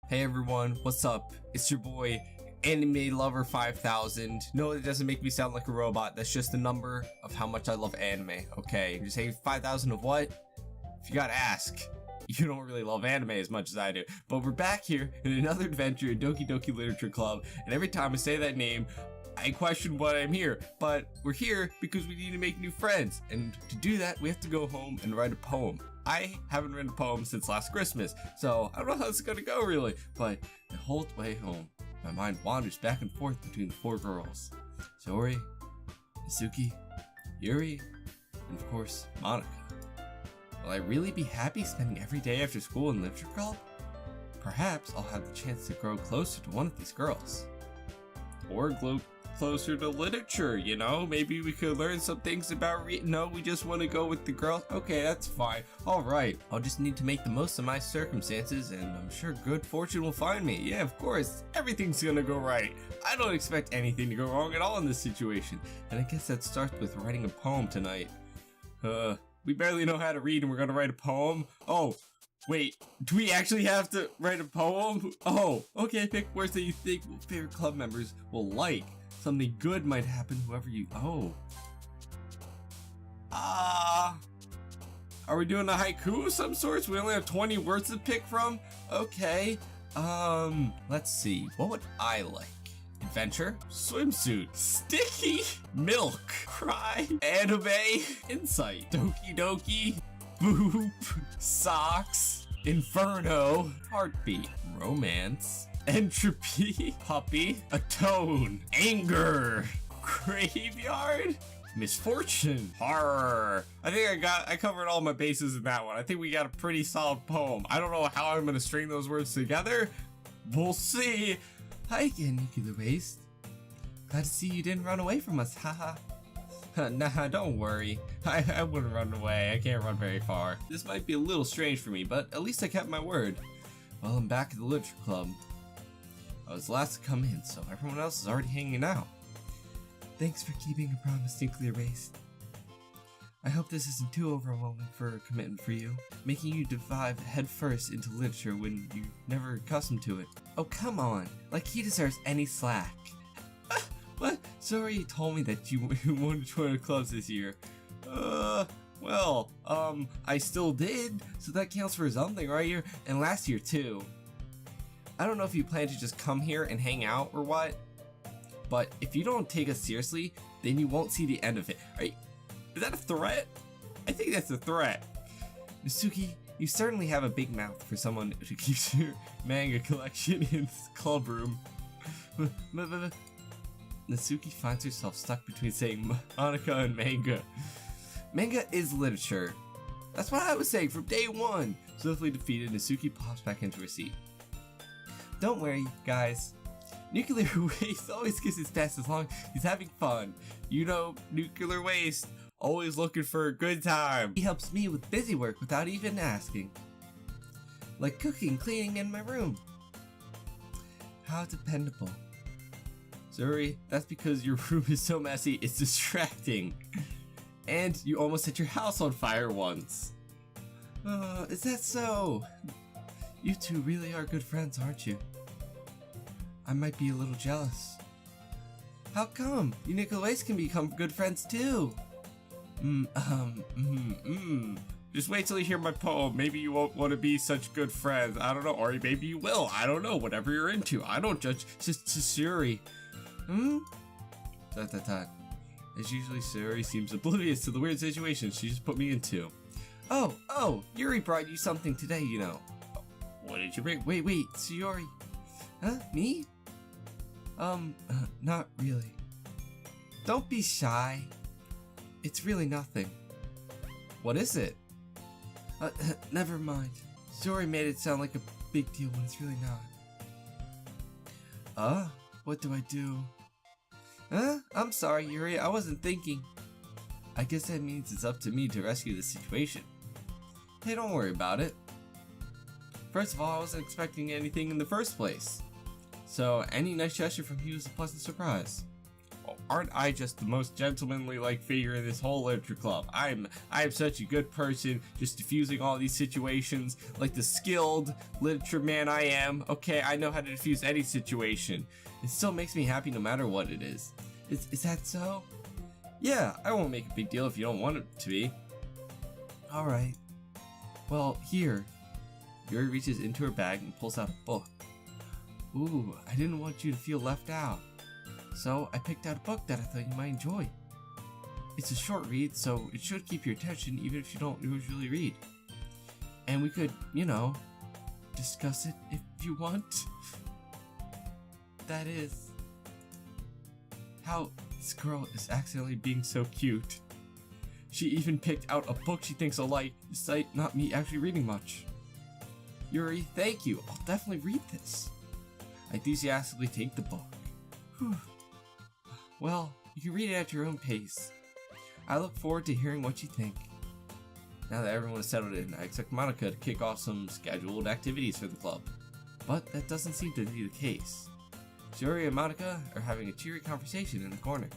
Hey everyone, what's up? It's your boy, Anime Lover 5000. No, it doesn't make me sound like a robot. That's just the number of how much I love anime. Okay, you say 5,000 of what? If you gotta ask, you don't really love anime as much as I do. But we're back here in another adventure at Doki Doki Literature Club, and every time I say that name, I question why I'm here. But we're here because we need to make new friends, and to do that, we have to go home and write a poem. I haven't written a poem since last Christmas, so I don't know how it's gonna go really, but the whole way home, my mind wanders back and forth between the four girls. Zori, Mitsuki, Yuri, and of course, Monica. Will I really be happy spending every day after school in Literature Club? Perhaps I'll have the chance to grow closer to one of these girls. Or grow closer to literature, you know? Maybe we could learn some things about No, we just want to go with the girls? Okay, that's fine. Alright, I'll just need to make the most of my circumstances, and I'm sure good fortune will find me. Yeah, of course, everything's gonna go right. I don't expect anything to go wrong at all in this situation. And I guess that starts with writing a poem tonight. We barely know how to read and we're gonna write a poem? Oh, wait, do we actually have to write a poem? Oh, okay, pick words that you think favorite club members will like. Something good might happen whoever you... Are we doing a haiku of some sorts? We only have 20 words to pick from? Okay, let's see. What would I like? Adventure, swimsuit, sticky, milk, cry, anime, insight, doki doki, boop, socks, inferno, heartbeat, romance, entropy, puppy, atone, anger, graveyard, misfortune, horror. I think I covered all my bases in that one. I think we got a pretty solid poem. I don't know how I'm gonna string those words together. We'll see. Hi again, Nuclear Waste. Glad to see you didn't run away from us, haha. Nah, don't worry. I wouldn't run away. I can't run very far. This might be a little strange for me, but at least I kept my word. Well, I'm back at the Literature Club. I was the last to come in, so everyone else is already hanging out. Thanks for keeping a promise, Nuclear Waste. I hope this isn't too overwhelming for a commitment for you, making you dive headfirst into literature when you're never accustomed to it. Oh, come on, like he deserves any slack. What? Sorry you told me that you wanted to join the clubs this year. Well, I still did, so that counts for something right here, and last year too. I don't know if you plan to just come here and hang out or what, but if you don't take us seriously, then you won't see the end of it. Is that a threat? I think that's a threat. Mitsuki, you certainly have a big mouth for someone who keeps your manga collection in this club room. Mitsuki finds herself stuck between saying Monica and manga. Manga is literature. That's what I was saying from day one. Swiftly defeated, Mitsuki pops back into her seat. Don't worry, guys. Nuclear Waste always gets his best as long as he's having fun. You know, Nuclear Waste, always looking for a good time. He helps me with busy work without even asking. Like cooking, cleaning in my room. How dependable. Zuri, that's because your room is so messy, it's distracting. And you almost set your house on fire once. Is that so? You two really are good friends, aren't you? I might be a little jealous. How come? You Nuclear Waste can become good friends too. Just wait till you hear my poem. Maybe you won't want to be such good friends. I don't know. Or maybe you will. I don't know. Whatever you're into. I don't judge. Just Suri. As usually, Suri seems oblivious to the weird situation she just put me into. Oh, Yuri brought you something today, you know. What did you bring? Wait, Sayori. Huh? Me? Not really. Don't be shy. It's really nothing. What is it? Never mind. Sayori made it sound like a big deal when it's really not. What do I do? I'm sorry, Yuri, I wasn't thinking. I guess that means it's up to me to rescue the situation. Hey, don't worry about it. First of all, I wasn't expecting anything in the first place. So, any nice gesture from you is a pleasant surprise. Oh, aren't I just the most gentlemanly like figure in this whole literature club? I'm such a good person, just diffusing all these situations like the skilled literature man I am. Okay, I know how to diffuse any situation. It still makes me happy no matter what it is. Is that so? Yeah, I won't make a big deal if you don't want it to be. Alright. Well, here. Yuri reaches into her bag and pulls out a book. Ooh, I didn't want you to feel left out. So I picked out a book that I thought you might enjoy. It's a short read, so it should keep your attention even if you don't usually read. And we could, you know, discuss it if you want. That is how this girl is accidentally being so cute. She even picked out a book she thinks I'll like, despite not me actually reading much. Yuri, thank you. I'll definitely read this. I enthusiastically take the book. Whew. Well, you can read it at your own pace. I look forward to hearing what you think. Now that everyone is settled in, I expect Monica to kick off some scheduled activities for the club. But that doesn't seem to be the case. Yuri and Monica are having a cheery conversation in the corner.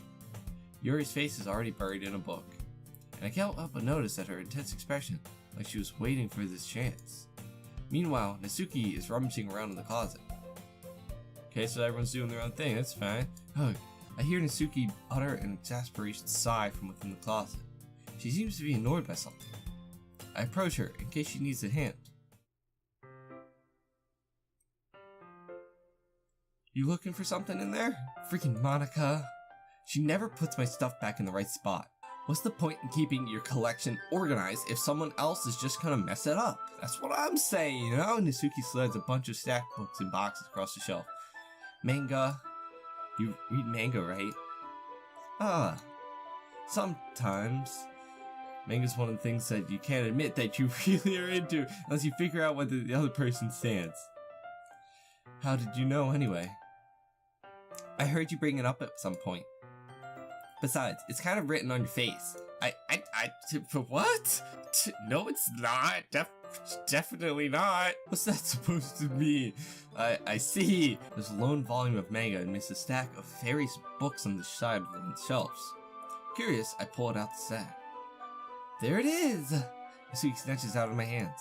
Yuri's face is already buried in a book, and I can't help but notice that her intense expression, like she was waiting for this chance. Meanwhile, Natsuki is rummaging around in the closet. Okay, so everyone's doing their own thing, that's fine. Ugh. I hear Natsuki utter an exasperation sigh from within the closet. She seems to be annoyed by something. I approach her in case she needs a hand. You looking for something in there? Freaking Monica. She never puts my stuff back in the right spot. What's the point in keeping your collection organized if someone else is just gonna mess it up? That's what I'm saying, you know? Natsuki slides a bunch of stacked books and boxes across the shelf. Manga. You read manga, right? Sometimes. Manga's one of the things that you can't admit that you really are into unless you figure out what the other person stands. How did you know anyway? I heard you bring it up at some point. Besides, it's kind of written on your face. What? No, it's not. Definitely not. What's that supposed to mean? I see. There's a lone volume of manga amidst a stack of various books on the side of the shelves. Curious, I pull it out the sack. There it is! Natsuki snatches out of my hands.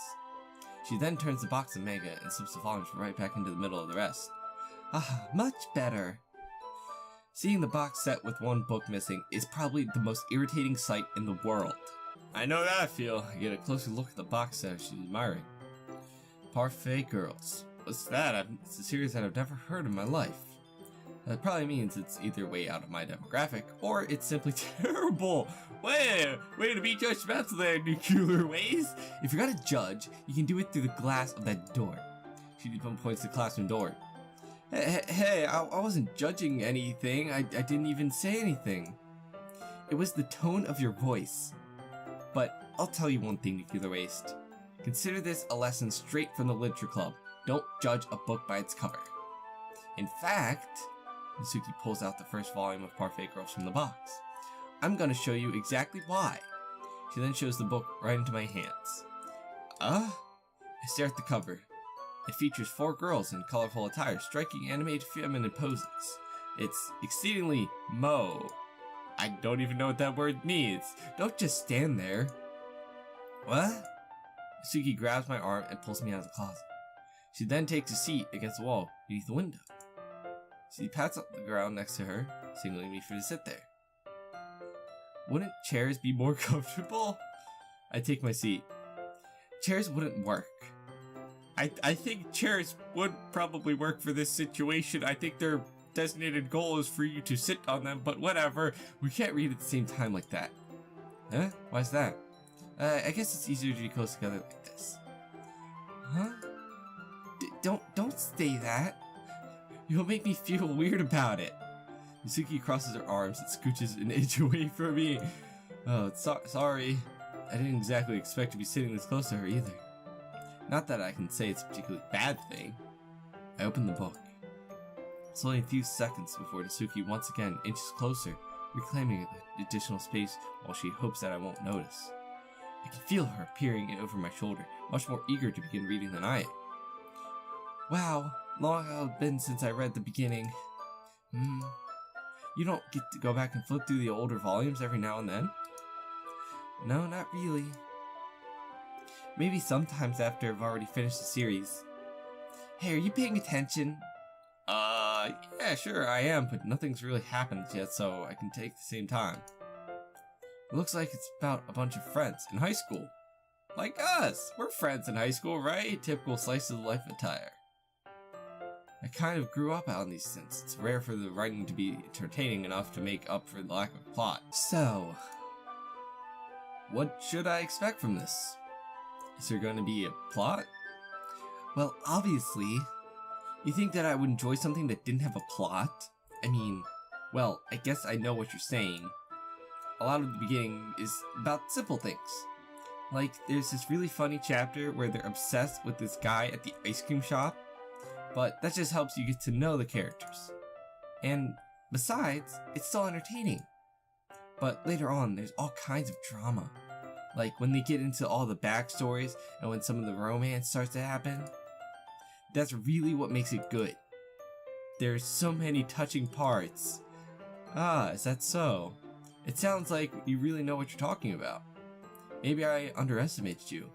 She then turns the box of manga and slips the volumes right back into the middle of the rest. Ah, much better. Seeing the box set with one book missing is probably the most irritating sight in the world. I know that I feel. I get a closer look at the box set she's admiring. Parfait Girls. What's that? It's a series that I've never heard in my life. That probably means it's either way out of my demographic, or it's simply terrible. Way to be judgmental there, nuclear ways. If you're gonna judge, you can do it through the glass of that door. She points to the classroom door. Hey, I wasn't judging anything. I didn't even say anything. It was the tone of your voice. But I'll tell you one thing, Nuclear Waste. Consider this a lesson straight from the Literature Club. Don't judge a book by its cover. In fact, Natsuki pulls out the first volume of Parfait Girls from the box. I'm gonna show you exactly why. She then shows the book right into my hands. I stare at the cover. It features 4 girls in colorful attire, striking animated feminine poses. It's exceedingly I don't even know what that word means. Don't just stand there. What? Natsuki grabs my arm and pulls me out of the closet. She then takes a seat against the wall beneath the window. She pats up the ground next to her, signaling me for to sit there. Wouldn't chairs be more comfortable? I take my seat. Chairs wouldn't work. I think chairs would probably work for this situation. I think their designated goal is for you to sit on them, but whatever. We can't read at the same time like that. Huh? Why's that? I guess it's easier to be close together like this. Huh? Don't say that. You'll make me feel weird about it. Natsuki crosses her arms and scooches an inch away from me. Oh, sorry. I didn't exactly expect to be sitting this close to her either. Not that I can say it's a particularly bad thing. I open the book. It's only a few seconds before Natsuki once again inches closer, reclaiming the additional space while she hopes that I won't notice. I can feel her peering over my shoulder, much more eager to begin reading than I am. Wow, long it's been since I read the beginning. You don't get to go back and flip through the older volumes every now and then? No, not really. Maybe sometimes after I've already finished the series. Hey, are you paying attention? Yeah, sure, I am, but nothing's really happened yet, so I can take the same time. It looks like it's about a bunch of friends in high school. Like us! We're friends in high school, right? Typical slice of life attire. I kind of grew up on these since it's rare for the writing to be entertaining enough to make up for the lack of plot. So, what should I expect from this? Is there going to be a plot? Well, obviously, you think that I would enjoy something that didn't have a plot? I mean, well, I guess I know what you're saying. A lot of the beginning is about simple things. Like, there's this really funny chapter where they're obsessed with this guy at the ice cream shop, but that just helps you get to know the characters. And besides, it's still entertaining. But later on, there's all kinds of drama. Like when they get into all the backstories and when some of the romance starts to happen. That's really what makes it good. There's so many touching parts. Ah, is that so? It sounds like you really know what you're talking about. Maybe I underestimated you.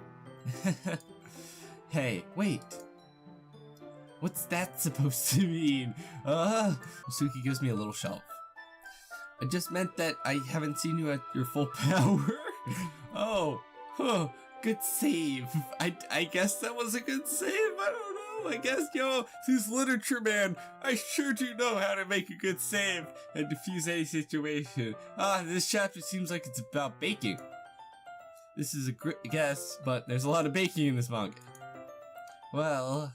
Hey, wait. What's that supposed to mean? Suki gives me a little shove. I just meant that I haven't seen you at your full power. Oh, huh, good save. I guess that was a good save. I don't know. I guess, this literature man, I sure do know how to make a good save and defuse any situation. This chapter seems like it's about baking. This is a great guess, but there's a lot of baking in this manga. Well,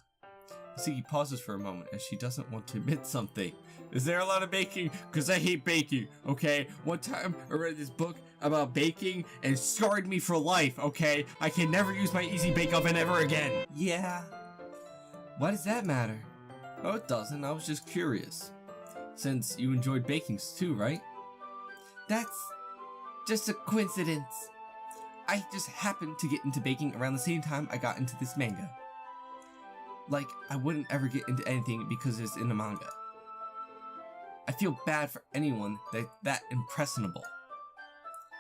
Suki pauses for a moment as she doesn't want to admit something. Is there a lot of baking? Because I hate baking, okay? One time I read this book about baking and it scarred me for life, okay? I can never use my Easy Bake Oven ever again. Yeah. Why does that matter? Oh, it doesn't. I was just curious. Since you enjoyed baking too, right? That's just a coincidence. I just happened to get into baking around the same time I got into this manga. Like, I wouldn't ever get into anything because it's in a manga. I feel bad for anyone that impressionable.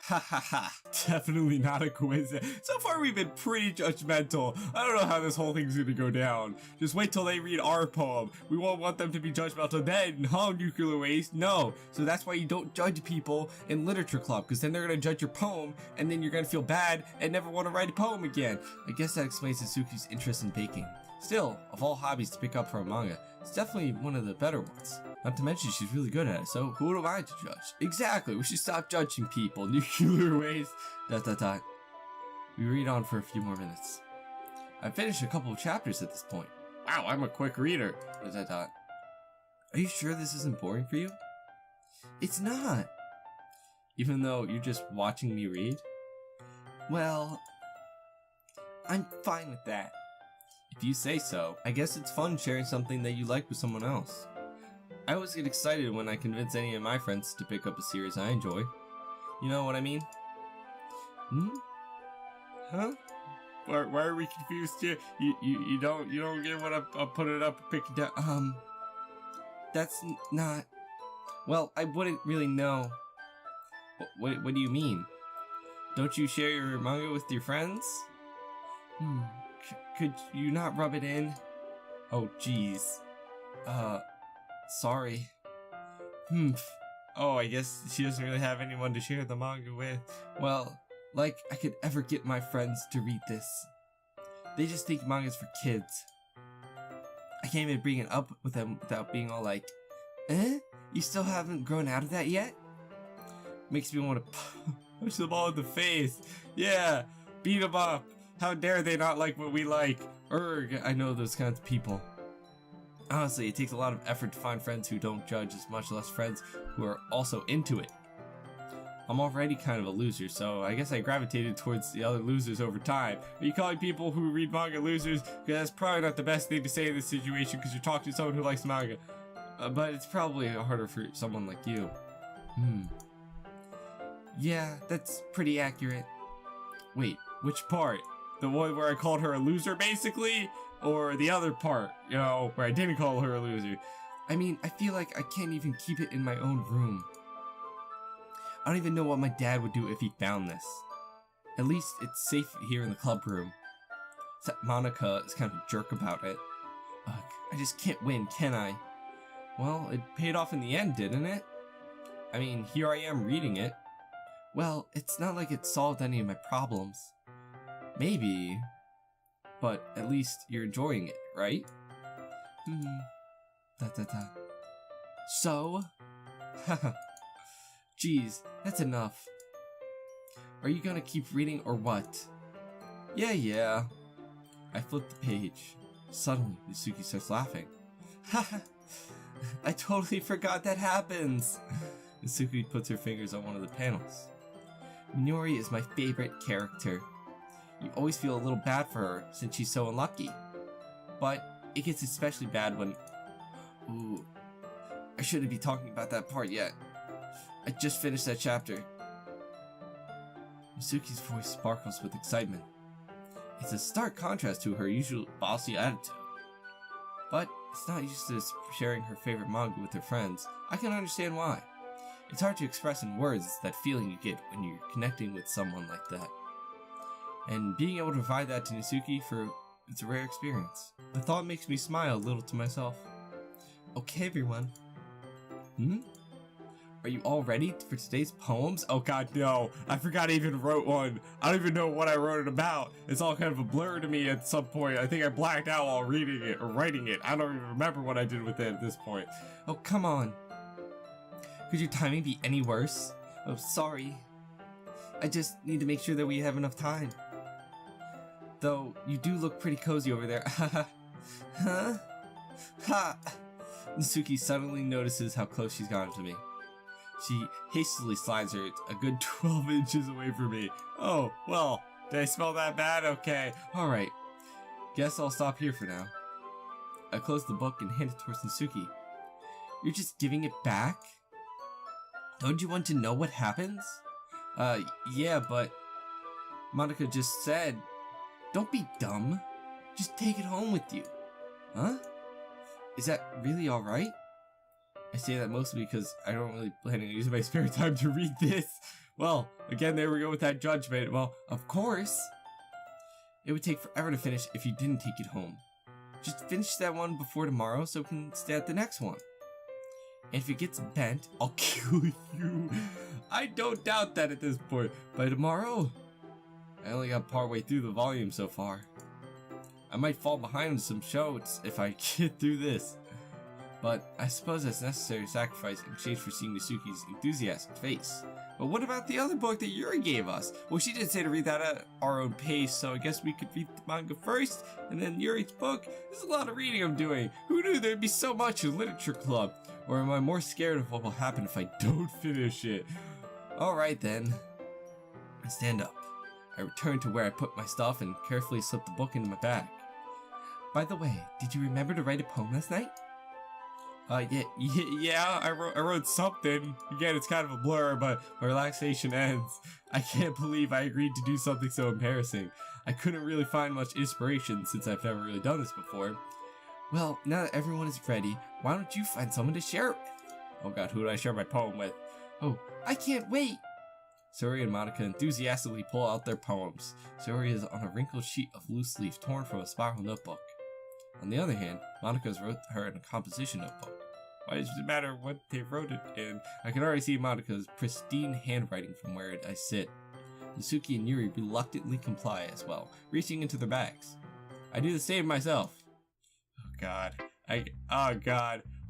Ha ha ha. Definitely not a coincidence. So far we've been pretty judgmental. I don't know how this whole thing's gonna go down. Just wait till they read our poem. We won't want them to be judgmental then, huh, Nuclear Waste? No. So that's why you don't judge people in literature club, because then they're gonna judge your poem, and then you're gonna feel bad and never want to write a poem again. I guess that explains Suki's interest in baking. Still, of all hobbies to pick up for a manga, it's definitely one of the better ones. Not to mention she's really good at it, so who am I to judge? Exactly, we should stop judging people. Nuclear Waste. ... We read on for a few more minutes. I've finished a couple of chapters at this point. Wow, I'm a quick reader. ... Are you sure this isn't boring for you? It's not. Even though you're just watching me read? Well, I'm fine with that. If you say so. I guess it's fun sharing something that you like with someone else. I always get excited when I convince any of my friends to pick up a series I enjoy. You know what I mean? Huh? Why are we confused here? You don't get what I'm putting it up and picking down? That's not... Well, I wouldn't really know. What do you mean? Don't you share your manga with your friends? Could you not rub it in? Oh, jeez. Sorry. Oh, I guess she doesn't really have anyone to share the manga with. Well, like I could ever get my friends to read this. They just think manga's for kids. I can't even bring it up with them without being all like, You still haven't grown out of that yet? Makes me want to push them all in the face. Yeah, beat them up. How dare they not like what we like? Urgh, I know those kinds of people. Honestly, it takes a lot of effort to find friends who don't judge, as much less friends who are also into it. I'm already kind of a loser, so I guess I gravitated towards the other losers over time. Are you calling people who read manga losers? Because that's probably not the best thing to say in this situation, because you're talking to someone who likes manga. But it's probably harder for someone like you. Yeah, that's pretty accurate. Wait, which part? The one where I called her a loser, basically? Or the other part, where I didn't call her a loser? I mean, I feel like I can't even keep it in my own room. I don't even know what my dad would do if he found this. At least it's safe here in the club room. Except Monica is kind of a jerk about it. Ugh, I just can't win, can I? Well, it paid off in the end, didn't it? I mean, here I am reading it. Well, it's not like it solved any of my problems. Maybe. But at least you're enjoying it, right? So? Haha. Geez, that's enough. Are you gonna keep reading or what? Yeah. I flip the page. Suddenly, Yusuke starts laughing. Haha. I totally forgot that happens. Yusuke puts her fingers on one of the panels. Minori is my favorite character. You always feel a little bad for her since she's so unlucky. But it gets especially bad when... Ooh, I shouldn't be talking about that part yet. I just finished that chapter. Yusuke's voice sparkles with excitement. It's a stark contrast to her usual bossy attitude. But it's not used to sharing her favorite manga with her friends. I can understand why. It's hard to express in words that feeling you get when you're connecting with someone like that. And being able to provide that to Yusuke it's a rare experience. The thought makes me smile a little to myself. Okay, everyone. Are you all ready for today's poems? Oh god, no. I forgot I even wrote one. I don't even know what I wrote it about. It's all kind of a blur to me at some point. I think I blacked out while reading it or writing it. I don't even remember what I did with it at this point. Oh, come on. Could your timing be any worse? Oh, sorry. I just need to make sure that we have enough time. Though, you do look pretty cozy over there. Huh? Ha! Yusuke suddenly notices how close she's gotten to me. She hastily slides her a good 12 inches away from me. Oh, well, did I smell that bad? Okay, alright. Guess I'll stop here for now. I close the book and hand it towards Yusuke. You're just giving it back? Don't you want to know what happens? Yeah, but... Monica just said... Don't be dumb. Just take it home with you. Huh? Is that really alright? I say that mostly because I don't really plan on using my spare time to read this. Well, again, there we go with that judgment. Well, of course. It would take forever to finish if you didn't take it home. Just finish that one before tomorrow so we can stay at the next one. And if it gets bent, I'll kill you. I don't doubt that at this point. By tomorrow, I only got partway through the volume so far. I might fall behind on some shows if I get through this. But I suppose that's necessary sacrifice in exchange for seeing Yusuke's enthusiastic face. But what about the other book that Yuri gave us? Well, she did say to read that at our own pace, so I guess we could read the manga first, and then Yuri's book. There's a lot of reading I'm doing. Who knew there'd be so much in literature club? Or am I more scared of what will happen if I don't finish it? Alright then. I stand up. I return to where I put my stuff and carefully slip the book into my bag. By the way, did you remember to write a poem last night? Yeah, I wrote something. Again, it's kind of a blur, but my relaxation ends. I can't believe I agreed to do something so embarrassing. I couldn't really find much inspiration since I've never really done this before. Well, now that everyone is ready, why don't you find someone to share it with? Oh god, who do I share my poem with? Oh, I can't wait! Suri and Monica enthusiastically pull out their poems. Suri is on a wrinkled sheet of loose leaf torn from a spiral notebook. On the other hand, Monica's wrote her in a composition notebook. Why does it matter what they wrote it in? I can already see Monica's pristine handwriting from where I sit. Yusuke and Yuri reluctantly comply as well, reaching into their bags. I do the same myself. Oh god.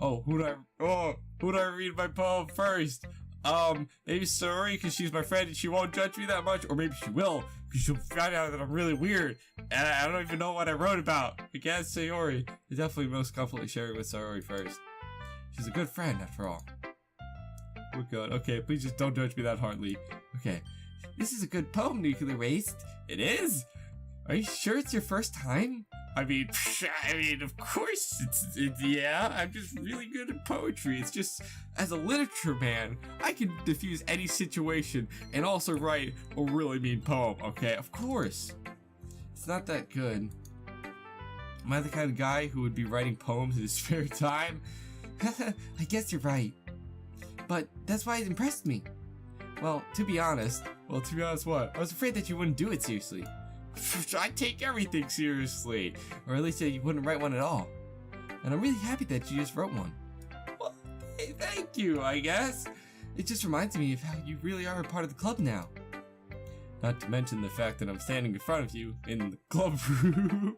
Who do I read my poem first? Maybe Sayori, because she's my friend and she won't judge me that much, or maybe she will, because she'll find out that I'm really weird, and I don't even know what I wrote about. I guess Sayori is definitely most comfortably sharing with Sayori first. She's a good friend, after all. Oh god, okay, please just don't judge me that hardly. Okay, this is a good poem, Nuclear Waste. It is? Are you sure it's your first time? I mean, of course, yeah, I'm just really good at poetry. It's just, as a literature man, I can diffuse any situation and also write a really mean poem, okay? Of course. It's not that good. Am I the kind of guy who would be writing poems in his spare time? I guess you're right. But that's why it impressed me. Well, to be honest what? I was afraid that you wouldn't do it seriously. I take everything seriously. Or at least that you wouldn't write one at all. And I'm really happy that you just wrote one. Well, hey, thank you, I guess. It just reminds me of how you really are a part of the club now. Not to mention the fact that I'm standing in front of you in the club room.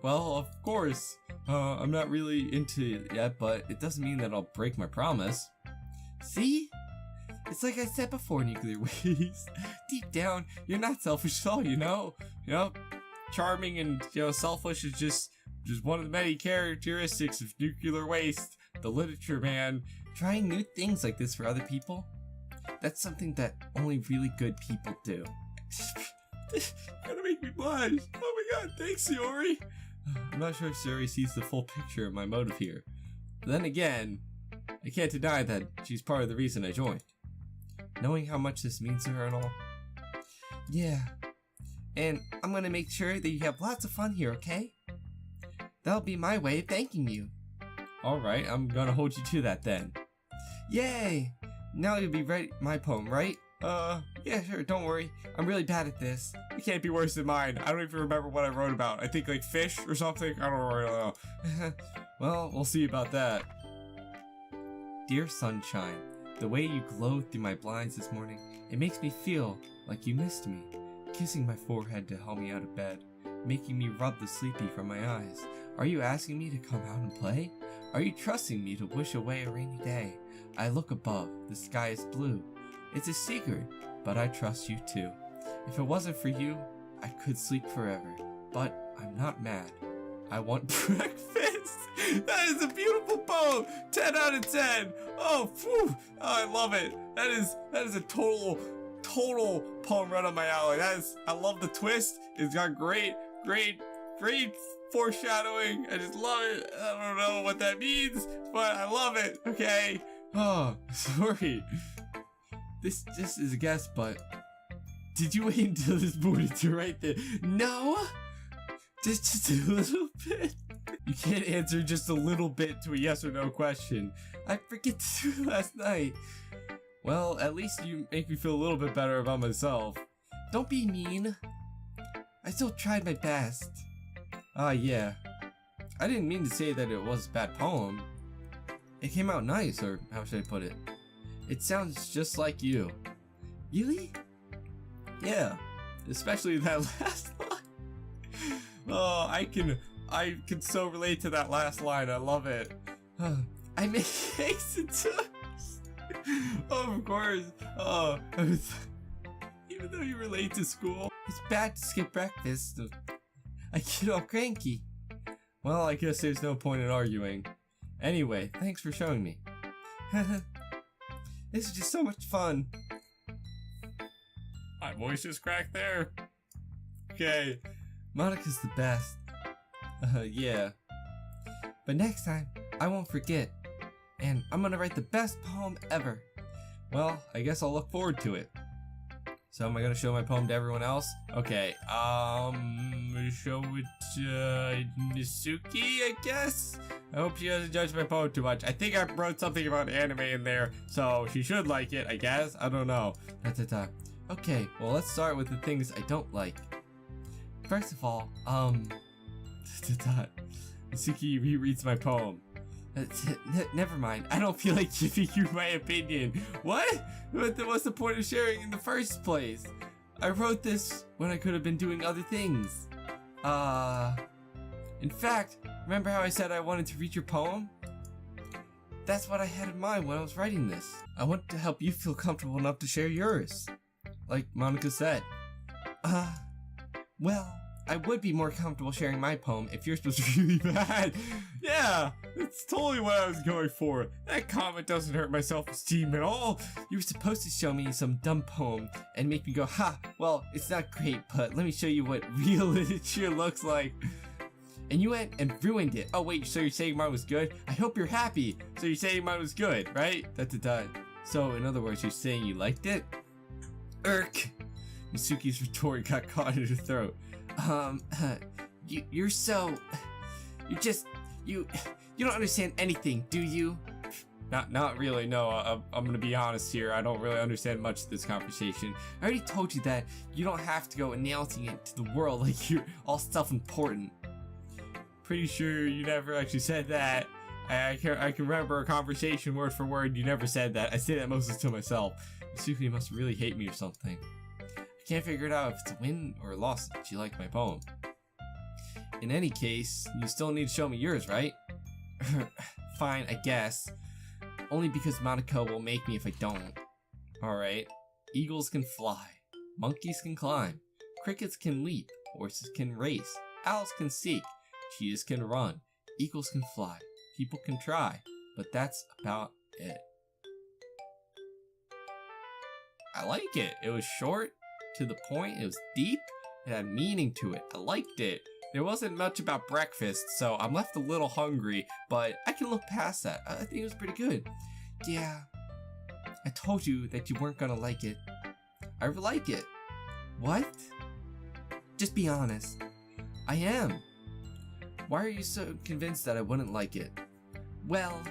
Well, of course. I'm not really into it yet, but it doesn't mean that I'll break my promise. See? It's like I said before, Nuclear Waste. Deep down, you're not selfish at all, you know? Charming and, selfish is just one of the many characteristics of Nuclear Waste, the literature man. Trying new things like this for other people, that's something that only really good people do. You're gonna make me blush. Oh my god, thanks, Sayori. I'm not sure if Sayori sees the full picture of my motive here. But then again, I can't deny that she's part of the reason I joined. Knowing how much this means to her and all. Yeah. And I'm gonna make sure that you have lots of fun here, okay? That'll be my way of thanking you. Alright, I'm gonna hold you to that then. Yay! Now you'll be writing my poem, right? Yeah, sure, don't worry. I'm really bad at this. It can't be worse than mine. I don't even remember what I wrote about. I think like fish or something? I don't really know. Well, we'll see about that. Dear sunshine, the way you glowed through my blinds this morning, it makes me feel like you missed me. Kissing my forehead to help me out of bed, making me rub the sleepy from my eyes. Are you asking me to come out and play? Are you trusting me to wish away a rainy day? I look above, the sky is blue. It's a secret, but I trust you too. If it wasn't for you, I could sleep forever. But I'm not mad. I want breakfast. That is a beautiful poem. 10 out of 10. Oh, phew. Oh, I love it. That is a total poem right on my alley. I love the twist. It's got great foreshadowing. I just love it. I don't know what that means, but I love it. Okay. Oh, sorry. This is a guess, but did you wait until this morning to write the no? Just a little bit. You can't answer just a little bit to a yes or no question. I forget to do it last night. Well, at least you make me feel a little bit better about myself. Don't be mean. I still tried my best. Yeah. I didn't mean to say that it was a bad poem. It came out nice, or how should I put it? It sounds just like you. Really? Yeah. Especially that last line. Oh, I can so relate to that last line. I love it. I make cakes and toast. Oh, of course. Oh, even though you relate to school, it's bad to skip breakfast. I get all cranky. Well, I guess there's no point in arguing. Anyway, thanks for showing me. This is just so much fun. My voice just cracked there. Okay. Monica's the best. Yeah. But next time, I won't forget. And I'm gonna write the best poem ever. Well, I guess I'll look forward to it. So am I gonna show my poem to everyone else? Okay, show it to Nisuki, I guess? I hope she doesn't judge my poem too much. I think I wrote something about anime in there, so she should like it, I guess? I don't know. Okay, well let's start with the things I don't like. First of all, Nisuki rereads my poem. Never mind. I don't feel like giving you my opinion. What? What's the point of sharing in the first place? I wrote this when I could have been doing other things. In fact, remember how I said I wanted to read your poem? That's what I had in mind when I was writing this. I want to help you feel comfortable enough to share yours. Like Monica said. Well, I would be more comfortable sharing my poem if yours was really bad. Yeah, that's totally what I was going for. That comment doesn't hurt my self-esteem at all. You were supposed to show me some dumb poem and make me go, ha, well, it's not great, but let me show you what real literature looks like. And you went and ruined it. Oh wait, so you're saying mine was good? I hope you're happy. So you're saying mine was good, right? So in other words, you're saying you liked it? Irk. Misuki's retort got caught in her throat. You're You don't understand anything, do you? Not really, no. I'm gonna be honest here. I don't really understand much of this conversation. I already told you that you don't have to go announcing it to the world like you're all self-important. Pretty sure you never actually said that. I can remember a conversation word for word. You never said that. I say that mostly to myself. Suki must really hate me or something. I can't figure it out if it's a win or a loss that you like my poem. In any case, you still need to show me yours, right? Fine, I guess. Only because Monaco will make me if I don't. Alright. Eagles can fly. Monkeys can climb. Crickets can leap. Horses can race. Owls can seek. Cheetahs can run. Eagles can fly. People can try. But that's about it. I like it. It was short, to the point, it was deep, it had meaning to it. I liked it. There wasn't much about breakfast, so I'm left a little hungry, but I can look past that. I think it was pretty good. Yeah, I told you that you weren't gonna like it. I like it. What? Just be honest. I am. Why are you so convinced that I wouldn't like it? Well,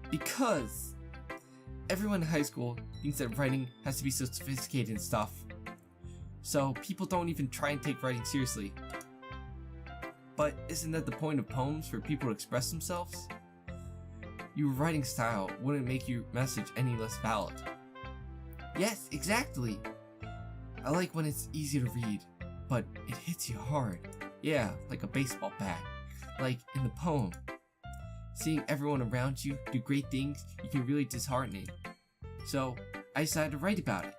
because everyone in high school thinks that writing has to be so sophisticated and stuff. So people don't even try and take writing seriously. But isn't that the point of poems, for people to express themselves? Your writing style wouldn't make your message any less valid. Yes, exactly. I like when it's easy to read, but it hits you hard. Yeah, like a baseball bat. Like in the poem. Seeing everyone around you do great things, you can really disheartening. So, I decided to write about it.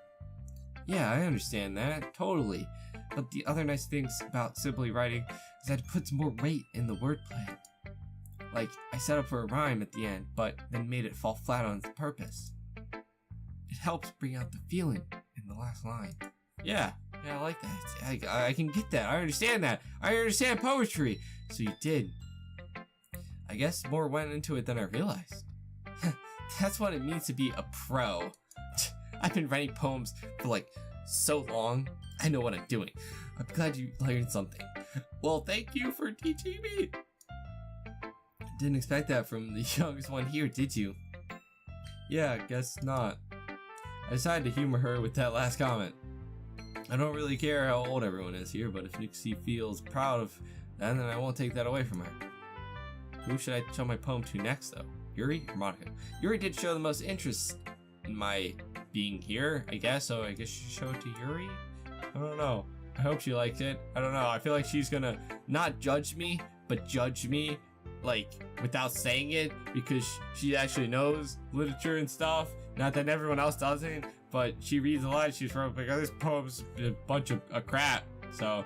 Yeah, I understand that, totally. But the other nice things about simply writing is that it puts more weight in the wordplay. Like, I set up for a rhyme at the end, but then made it fall flat on its purpose. It helps bring out the feeling in the last line. Yeah, I like that. I can get that. I understand that. I understand poetry. So you did. I guess more went into it than I realized. That's what it means to be a pro. I've been writing poems for like so long. I know what I'm doing. I'm glad you learned something. Well, thank you for teaching me. Didn't expect that from the youngest one here, did you? Yeah, guess not. I decided to humor her with that last comment. I don't really care how old everyone is here, but if Nixie feels proud of that, then I won't take that away from her. Who should I show my poem to next, though? Yuri or Monica? Yuri did show the most interest in my being here, I guess, so I guess you should show it to Yuri? I don't know. I hope she likes it. I don't know. I feel like she's gonna not judge me, but judge me, like, without saying it, because she actually knows literature and stuff. Not that everyone else doesn't, but she reads a lot. She's from, like, oh, this poem's a bunch of crap. So,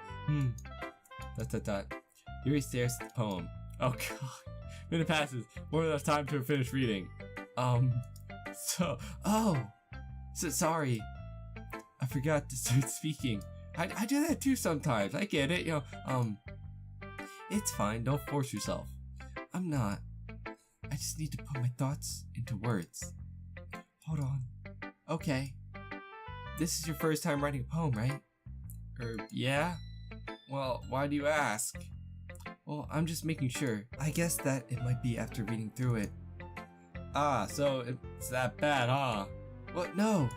Yuri stares at the poem. Oh god. Minute passes. More than enough time to finish reading. So sorry. I forgot to start speaking. I do that too sometimes. I get it, it's fine. Don't force yourself. I'm not. I just need to put my thoughts into words. Hold on. Okay. This is your first time writing a poem, right? Yeah? Well, why do you ask? Well, I'm just making sure. I guess that it might be after reading through it. Ah, so it's that bad, huh? What? No!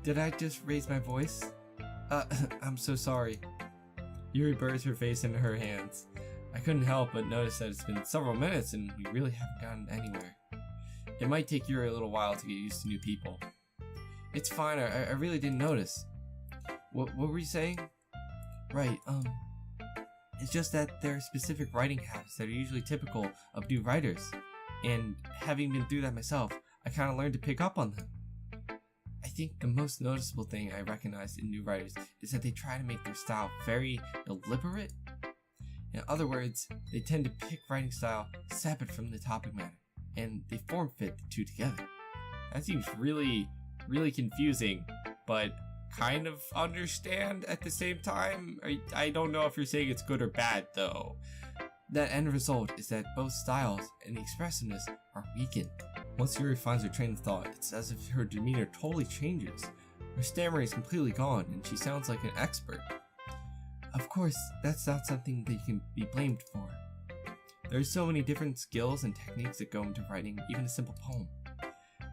Did I just raise my voice? I'm so sorry. Yuri buries her face into her hands. I couldn't help but notice that it's been several minutes and we really haven't gotten anywhere. It might take Yuri a little while to get used to new people. It's fine, I really didn't notice. What were you saying? Right, it's just that there are specific writing habits that are usually typical of new writers. And having been through that myself, I kind of learned to pick up on them. I think the most noticeable thing I recognize in new writers is that they try to make their style very deliberate. In other words, they tend to pick writing style separate from the topic matter, and they form fit the two together. That seems really, really confusing, but kind of understand at the same time. I don't know if you're saying it's good or bad though. That end result is that both styles and the expressiveness are weakened. Once Yuri finds her train of thought, it's as if her demeanor totally changes. Her stammering is completely gone and she sounds like an expert. Of course, that's not something that you can be blamed for. There are so many different skills and techniques that go into writing even a simple poem.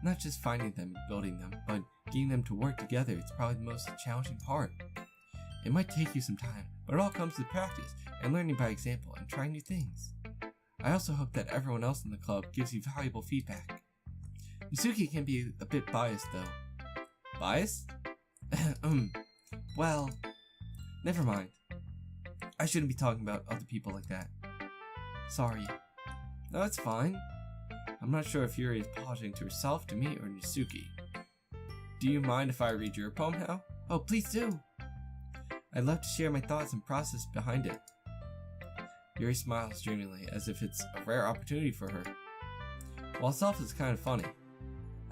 Not just finding them and building them, but getting them to work together is probably the most challenging part. It might take you some time, but it all comes with practice and learning by example and trying new things. I also hope that everyone else in the club gives you valuable feedback. Yusuke can be a bit biased though. Biased? Well, never mind. I shouldn't be talking about other people like that. Sorry. No, it's fine. I'm not sure if Yuri is apologizing to herself, to me, or Yusuke. Do you mind if I read your poem now? Oh, please do! I'd love to share my thoughts and process behind it. Yuri smiles dreamily, as if it's a rare opportunity for her. While self is kind of funny.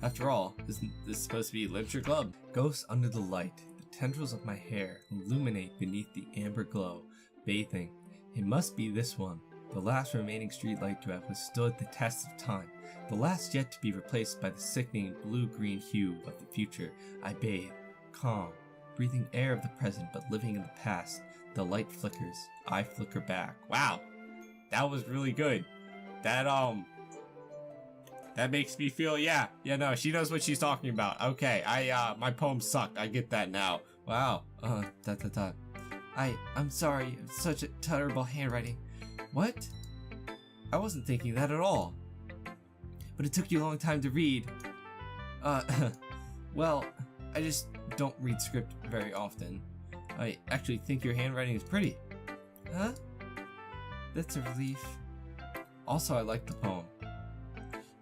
After all, isn't this supposed to be a literature club? Ghosts under the light, the tendrils of my hair illuminate beneath the amber glow, bathing. It must be this one, the last remaining streetlight to have withstood the test of time, the last yet to be replaced by the sickening blue-green hue of the future. I bathe, calm, breathing air of the present but living in the past. The light flickers, I flicker back. Wow, that was really good. That makes me feel, no, she knows what she's talking about. Okay, my poem sucked. I get that now. Wow, I'm sorry, it's such a terrible handwriting. What? I wasn't thinking that at all. But it took you a long time to read. Well, I just don't read script very often. I actually think your handwriting is pretty. Huh? That's a relief. Also, I like the poem.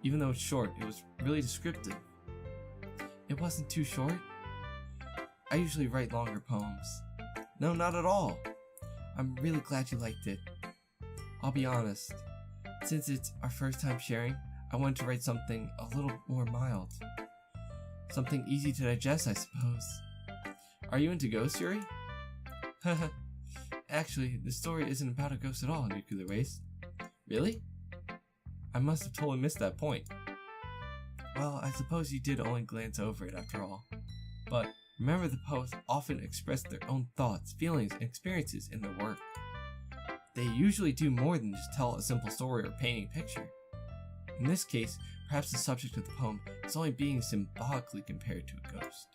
Even though it's short, it was really descriptive. It wasn't too short. I usually write longer poems. No, not at all. I'm really glad you liked it. I'll be honest. Since it's our first time sharing, I wanted to write something a little more mild. Something easy to digest, I suppose. Are you into ghosts, Yuri? Actually, the story isn't about a ghost at all, Nuclear Waste. Really? I must have totally missed that point. Well, I suppose you did only glance over it after all. But remember, the poets often express their own thoughts, feelings, and experiences in their work. They usually do more than just tell a simple story or paint a picture. In this case, perhaps the subject of the poem is only being symbolically compared to a ghost,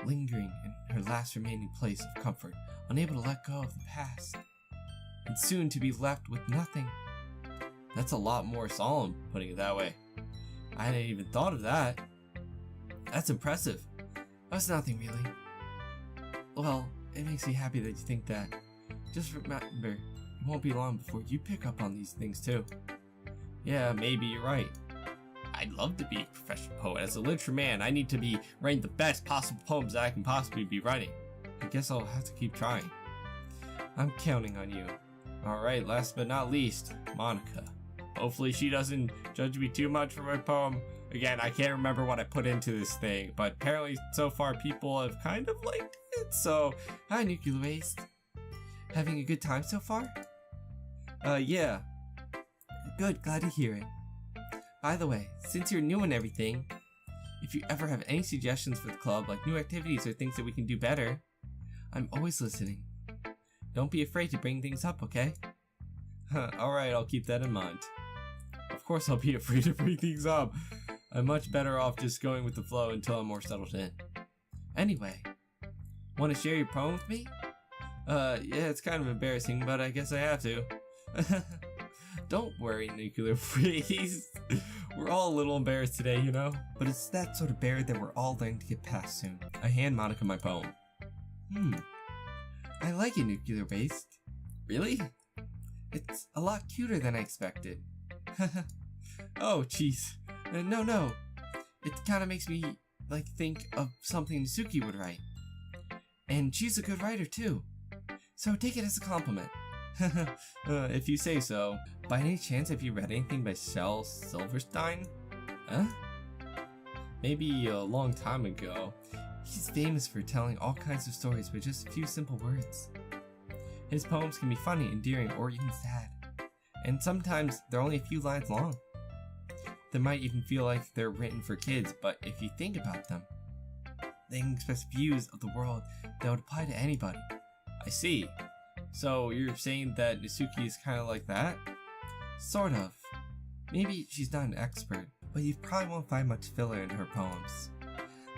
lingering in her last remaining place of comfort, unable to let go of the past, and soon to be left with nothing. That's a lot more solemn, putting it that way. I hadn't even thought of that. That's impressive. That's nothing really. Well, it makes me happy that you think that. Just remember, it won't be long before you pick up on these things too. Yeah, maybe you're right. I'd love to be a professional poet. As a literature man, I need to be writing the best possible poems that I can possibly be writing. I guess I'll have to keep trying. I'm counting on you. Alright, last but not least, Monica. Hopefully she doesn't judge me too much for my poem. Again, I can't remember what I put into this thing, but apparently so far people have kind of liked it, so... Hi, Nuclear Waste. Having a good time so far? Yeah. Good, glad to hear it. By the way, since you're new and everything, if you ever have any suggestions for the club, like new activities or things that we can do better, I'm always listening. Don't be afraid to bring things up, okay? Alright, I'll keep that in mind. Of course I'll be afraid to bring things up. I'm much better off just going with the flow until I'm more settled in. Anyway, want to share your poem with me? Yeah, it's kind of embarrassing, but I guess I have to. Don't worry, Nuclear Freeze. We're all a little embarrassed today, you know? But it's that sort of bear that we're all going to get past soon. I hand Monica my poem. I like it, Nuclear Waste. Really? It's a lot cuter than I expected. Oh, jeez. No. It kind of makes me, think of something Suki would write. And she's a good writer, too. So take it as a compliment. If you say so. By any chance, have you read anything by Shel Silverstein? Huh? Maybe a long time ago. He's famous for telling all kinds of stories with just a few simple words. His poems can be funny, endearing, or even sad. And sometimes they're only a few lines long. They might even feel like they're written for kids, but if you think about them, they can express views of the world that would apply to anybody. I see. So you're saying that Nisuki is kind of like that? Sort of. Maybe she's not an expert, but you probably won't find much filler in her poems.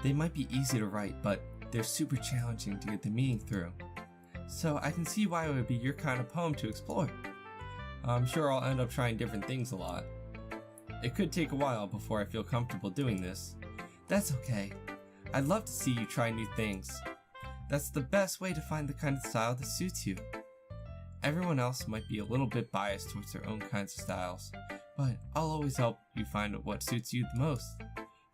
They might be easy to write, but they're super challenging to get the meaning through. So I can see why it would be your kind of poem to explore. I'm sure I'll end up trying different things a lot. It could take a while before I feel comfortable doing this. That's okay. I'd love to see you try new things. That's the best way to find the kind of style that suits you. Everyone else might be a little bit biased towards their own kinds of styles, but I'll always help you find what suits you the most.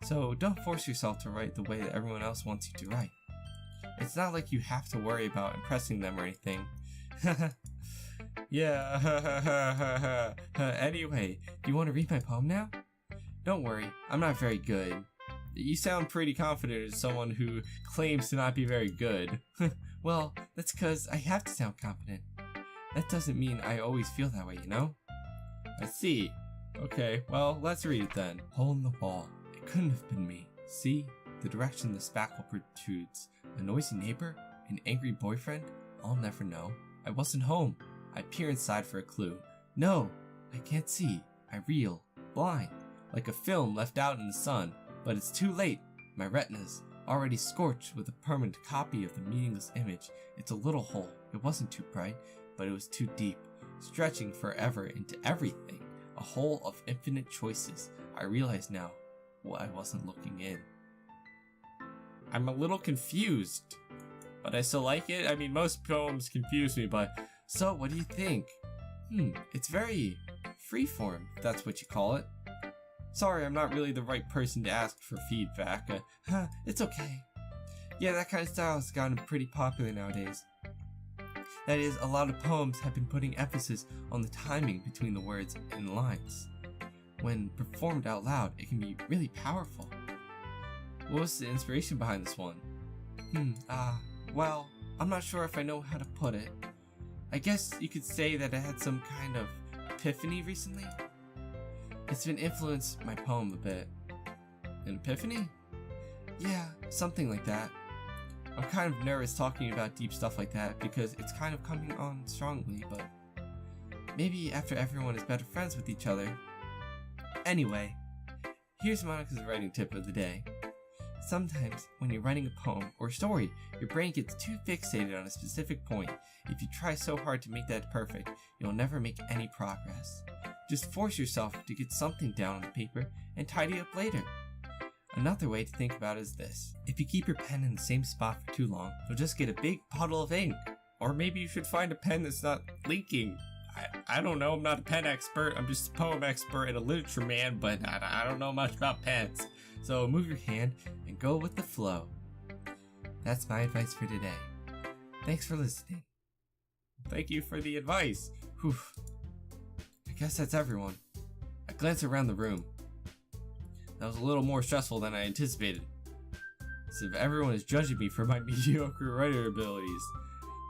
So don't force yourself to write the way that everyone else wants you to write. It's not like you have to worry about impressing them or anything. Yeah, anyway, do you want to read my poem now? Don't worry, I'm not very good. You sound pretty confident as someone who claims to not be very good. Well, that's because I have to sound confident. That doesn't mean I always feel that way, you know? I see. Okay, well, let's read it then. Hole in the wall. It couldn't have been me. See? The direction the spackle protrudes. A noisy neighbor? An angry boyfriend? I'll never know. I wasn't home. I peer inside for a clue. No! I can't see. I reel. Blind. Like a film left out in the sun. But it's too late. My retina's already scorched with a permanent copy of the meaningless image. It's a little hole. It wasn't too bright, but it was too deep, stretching forever into everything. A hole of infinite choices. I realize now what I wasn't looking in. I'm a little confused, but I still like it. I mean, most poems confuse me, but so what do you think? It's very freeform, if that's what you call it. Sorry, I'm not really the right person to ask for feedback. It's okay. Yeah, that kind of style has gotten pretty popular nowadays. That is, a lot of poems have been putting emphasis on the timing between the words and lines. When performed out loud, it can be really powerful. What was the inspiration behind this one? Well, I'm not sure if I know how to put it. I guess you could say that I had some kind of epiphany recently. It's been influenced my poem a bit. An epiphany? Yeah, something like that. I'm kind of nervous talking about deep stuff like that because it's kind of coming on strongly, but maybe after everyone is better friends with each other. Anyway, here's Monica's writing tip of the day. Sometimes, when you're writing a poem or story, your brain gets too fixated on a specific point. If you try so hard to make that perfect, you'll never make any progress. Just force yourself to get something down on the paper and tidy up later. Another way to think about it is this. If you keep your pen in the same spot for too long, you'll just get a big puddle of ink. Or maybe you should find a pen that's not leaking. I don't know, I'm not a pen expert, I'm just a poem expert and a literature man, but I don't know much about pens. So move your hand and go with the flow. That's my advice for today. Thanks for listening. Thank you for the advice. Whew. I guess that's everyone. I glanced around the room. That was a little more stressful than I anticipated. As if everyone is judging me for my mediocre writer abilities.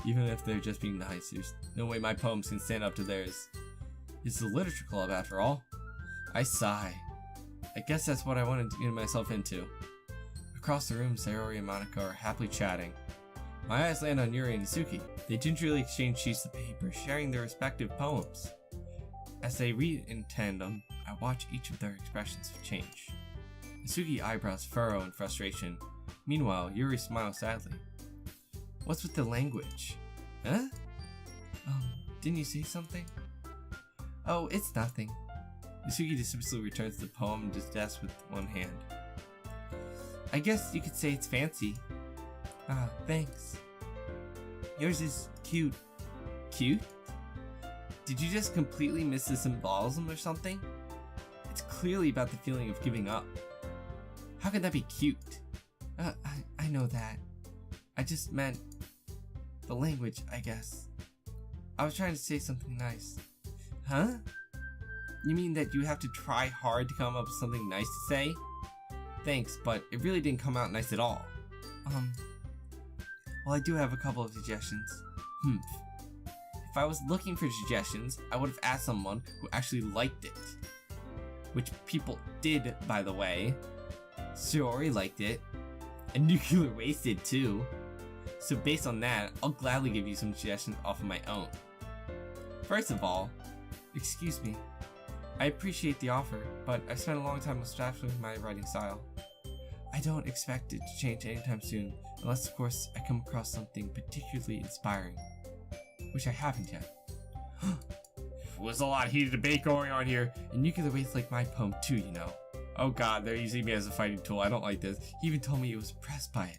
Even if they're just being nice, there's no way my poems can stand up to theirs. It's the literature club after all. I sigh. I guess that's what I wanted to get myself into. Across the room, Sayori and Monica are happily chatting. My eyes land on Yuri and Isuki. They gingerly exchange sheets of paper, sharing their respective poems. As they read in tandem, I watch each of their expressions change. Isuki eyebrows furrow in frustration. Meanwhile, Yuri smiles sadly. What's with the language? Huh? Didn't you say something? Oh, it's nothing. Isuki dismissively returns the poem to his desk with one hand. I guess you could say it's fancy. Thanks. Yours is cute. Cute? Did you just completely miss the symbolism or something? It's clearly about the feeling of giving up. How could that be cute? I know that. I just meant the language, I guess. I was trying to say something nice. Huh? You mean that you have to try hard to come up with something nice to say? Thanks, but it really didn't come out nice at all. Well, I do have a couple of suggestions. If I was looking for suggestions, I would have asked someone who actually liked it. Which people did, by the way. Sayori liked it. And Nuclear Waste did too. So based on that, I'll gladly give you some suggestions off of my own. First of all, excuse me, I appreciate the offer, but I spent a long time establishing my writing style. I don't expect it to change anytime soon, unless of course I come across something particularly inspiring, which I haven't yet. Was a lot of heated debate going on here, and Nuclear Waste like my poem too, you know. Oh god, they're using me as a fighting tool. I don't like this. He even told me he was impressed by it.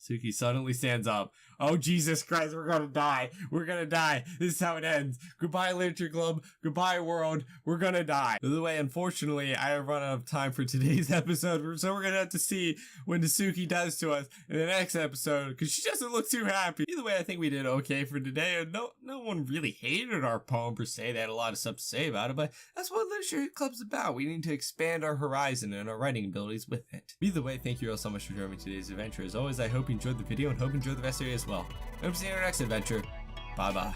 Suki suddenly stands up. Oh Jesus Christ, we're gonna die. We're gonna die. This is how it ends. Goodbye Literature Club. Goodbye world. We're gonna die. By the way, unfortunately, I have run out of time for today's episode, so we're gonna have to see what Suki does to us in the next episode, because she doesn't look too happy. Either way, I think we did okay for today, and no one really hated our poem per se. They had a lot of stuff to say about it, but that's what Literature Club's about. We need to expand our horizon and our writing abilities with it. Either way, thank you all so much for joining me today's adventure. As always, I hope you enjoyed the video and hope you enjoyed the rest of it as well. Hope to see you in our next adventure. Bye bye.